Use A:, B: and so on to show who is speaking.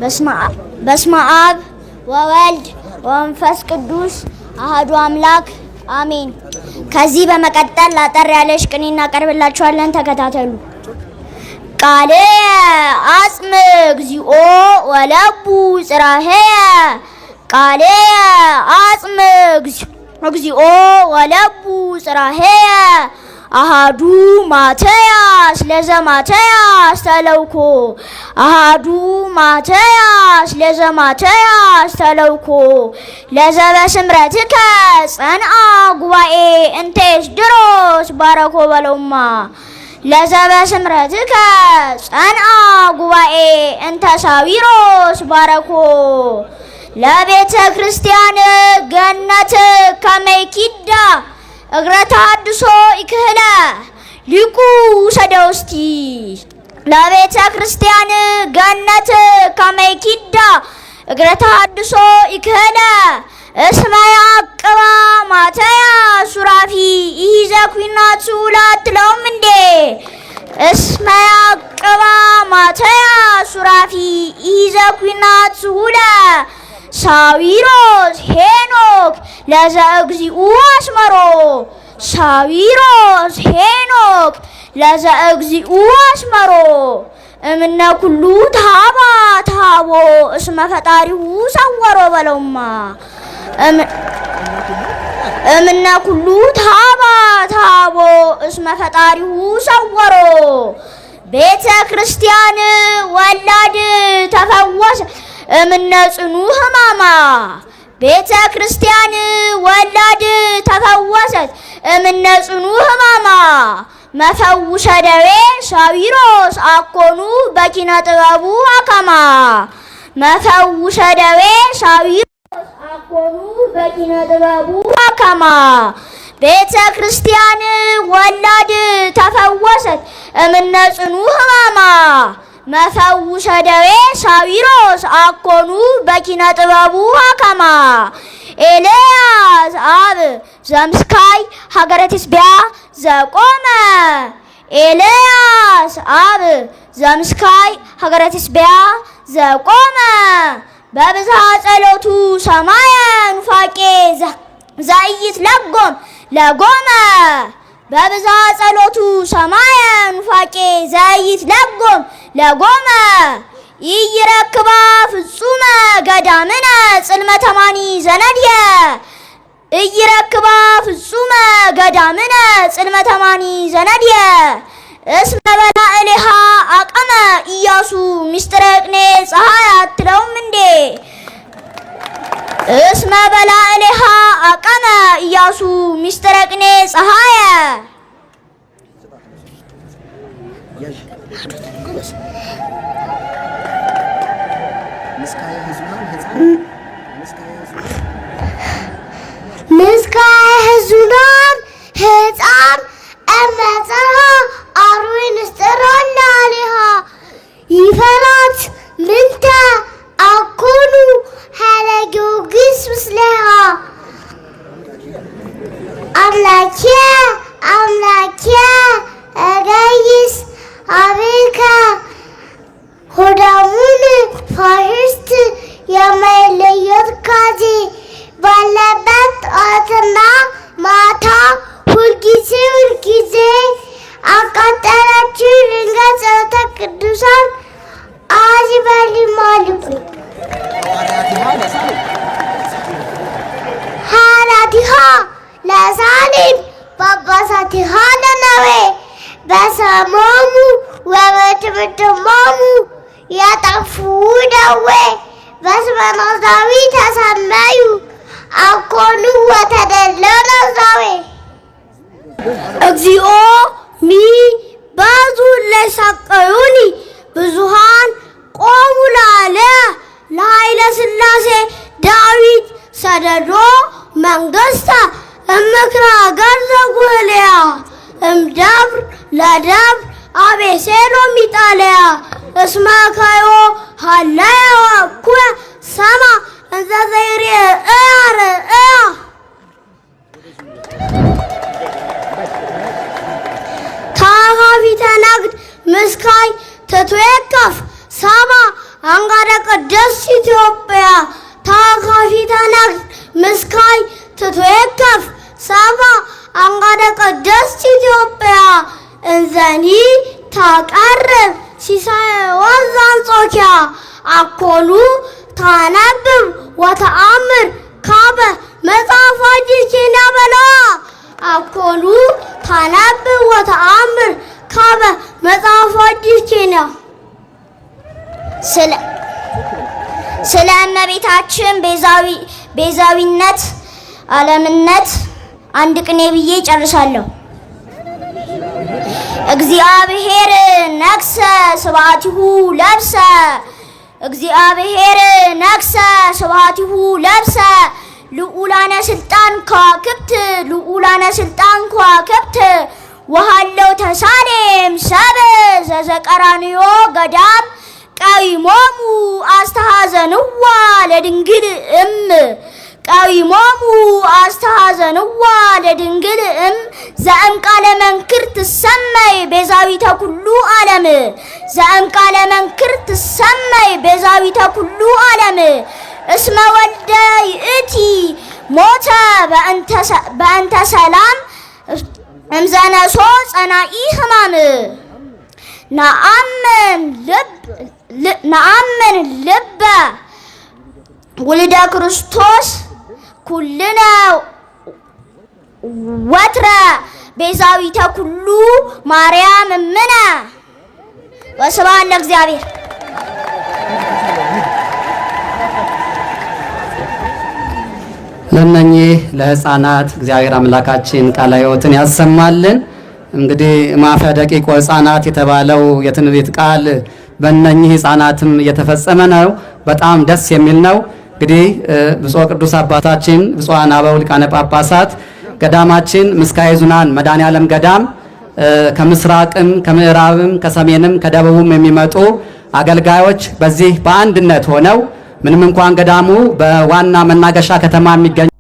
A: በስመ አብ ወወልድ ወመንፈስ ቅዱስ አሐዱ አምላክ አሜን። ከዚህ በመቀጠል አጠር ያለች ቅኔ እናቀርብላችኋለን። ተከታተሉ። ቃሌ አጽም እግዚኦ ወለቡ ጽራሄየ ቃሌ አጽም እግዚኦ ወለቡ ጽራሄየ አሃዱ ማትያስ ለዘማትያስ ተለውኮ አሃዱ ማትያስ ለዘማትያስ ተለውኮ ለዘበስምረትከ ጸንአ ጉባኤ እንቴስ ድሮስ ባረኮ በለውማ ለዘበስምረትከ ጸንአ ጉባኤ እንተ ሳዊሮስ ባረኮ ለቤተ ክርስቲያን ገነት ከመይኪዳ እግረ ተሐድሶ ይክህለ ሊቁ ሰደውስቲ ለቤተ ክርስቲያን ገነት ከመይኪዳ እግረ ተሐድሶ ይክህለ እስመ ያቅባ ማትያስ ሱራፊ ይዘ ኩናቱ ላትለውም እንዴ እስመ ያቅባ ማትያስ ሱራፊ ይዘ ኩናቱ ሳዊሮስ ሄኖክ ለዘ እግዚኡ አስመሮ ሳዊሮስ ሄኖክ ለዘ እግዚኡ አስመሮ እምነ ኩሉ ታባ ታቦ እስመ ፈጣሪሁ ሰወሮ በለውማ እምነ ኩሉ ታባ ታቦ እስመ ፈጣሪሁ ሰወሮ ቤተ ክርስቲያን ወላድ ተፈወሰ እምነ ጽኑ ህማማ ቤተ ክርስቲያን ወላድ ተፈወሰት እምነ ጽኑ ህማማ መፈውሰ ደዌ ሳዊሮስ አኮኑ በኪነ ጥበቡ አከማ መፈውሰ ደዌ ሳዊሮስ አኮኑ በኪነ ጥበቡ አከማ ቤተ ክርስቲያን ወላድ ተፈወሰት እምነ ጽኑ ህማማ መፈውሰ ደዌ ሳዊሮስ አኮኑ በኪነ ጥበቡ አከማ ኤልያስ አብ ዘምስካይ ሀገረ ትስቢያ ዘቆመ ኤልያስ አብ ዘምስካይ ሀገረ ትስቢያ ዘቆመ በብዝሃ ጸሎቱ ሰማየ ኑፋቄ ዘኢይት ለጎም ለጎመ በብዝሃ ጸሎቱ ሰማየ ኑፋቄ ዘኢይት ለጎም ለጎመ ይይረክባ ፍጹመ ገዳምነ ጽልመተ ማኒ ዘነድየ ይይረክባ ፍጹመ ገዳምነ ጽልመተ ማኒ ዘነድየ እስመ በላዕሌሃ አቀመ ኢያሱ ሚስጥረ ቅኔ ፀሐይ አትለውም እንዴ እስመ በላዕሌሃ አቀመ ኢያሱ ሚስጥረ ቅኔ ፀሐየ
B: ምስካየ ህዙናን ህፃን እመፀሃ አርዌ ንስጥሮና ሊሃ ይፈራት ምንተ አኮኑ ሀለ ጊዮርጊስ ምስሌሃ አምላኬ አምላኬ እገይስ አቤከ ሆዳሙን ፋሽስት የማይለየት ካዜ ባለበት ጠዋትና ማታ ሁልጊዜ አቃጠለችው ድንጋይ ጸሎተ ቅዱሳን አዚበሊማልኩ ሐዋርያቲሃ ለሳሊም ጳጳሳቲሃ ለነዌ በሰሞሙ ወበትምህርቶሙ ያጠፉ ደዌ በስመ ናዝራዊ ተሰመዩ አኮኑ ወተደለው ናዝራዊ እግዚኦ ሚ ባዙ ለሰቀዩኒ ብዙሃን ቆሙ ላለ ለኃይለ ሥላሴ ዳዊት ሰደዶ መንግሥተ እምክረ ሀገር ዘጉልያ እምደብር ለደብር አቤሴሎም ኢጣልያ እስመ ከዮ ሀለየ ወኩየ ሰማ እንዘ ዘይሬ እያ ታሃፊተ ነግድ ምስካይ ተትዌከፍ ሰማ አንጋደ ቅድስት ኢትዮጵያ ታካፊ ተነግር ምስካይ ትትወከፍ ሰባ አንጋደ ቅድስት ኢትዮጵያ እንዘኒ ታቀርብ ሲሳይ ወንዝ አንጾኪያ አኮኑ ታነብብ ወተአምር ካበ መጽሐፈ ጅኪና በላ አኮኑ ታነብብ ወተአምር ካበ መጽሐፈ ጅኪና።
A: ስለ እመቤታችን ቤዛዊነት ዓለምነት አንድ ቅኔ ብዬ ጨርሳለሁ። እግዚአብሔር ነግሰ ስብሐቲሁ ለብሰ እግዚአብሔር ነግሰ ስብሐቲሁ ለብሰ ልዑላነ ስልጣን ከዋክብት ወሃለው ተሳሌም ሰብ ዘዘቀራንዮ ገዳም ቀዊሞሙ አስተሐዘንዋ ለድንግል ቀዊሞሙ አስተሐዘንዋ ለድንግል ዘእምቃለ መንክር ትሰመይ ቤዛዊተ ኩሉ ዓለም ዘእምቃለ መንክር ትሰመይ ቤዛዊተ ኩሉ ዓለም እስመ ወልደ ይእቲ ሞተ በእንተ ሰላም እምዘነሶ ጸናኢ ሕማም ነአምን ልበ ውልደ ክርስቶስ ኩልነ ወትረ ቤዛዊተ ኩሉ ማርያም እምነ ወስብሐት ለእግዚአብሔር።
C: ለእነኚህ ለሕፃናት እግዚአብሔር አምላካችን ቃለ ሕይወትን ያሰማልን። እንግዲህ ማፈ ደቂቆ ሕፃናት የተባለው የትንቢት ቃል በእነኚህ ሕፃናትም እየተፈጸመ ነው። በጣም ደስ የሚል ነው። እንግዲህ ብፁዕ ቅዱስ አባታችን ብፁዓን አበው ሊቃነ ጳጳሳት ገዳማችን ምስካየ ኅዙናን መድኃኔዓለም ገዳም ከምስራቅም ከምዕራብም ከሰሜንም ከደቡብም የሚመጡ አገልጋዮች በዚህ በአንድነት ሆነው ምንም እንኳን ገዳሙ በዋና መናገሻ ከተማ የሚገኝ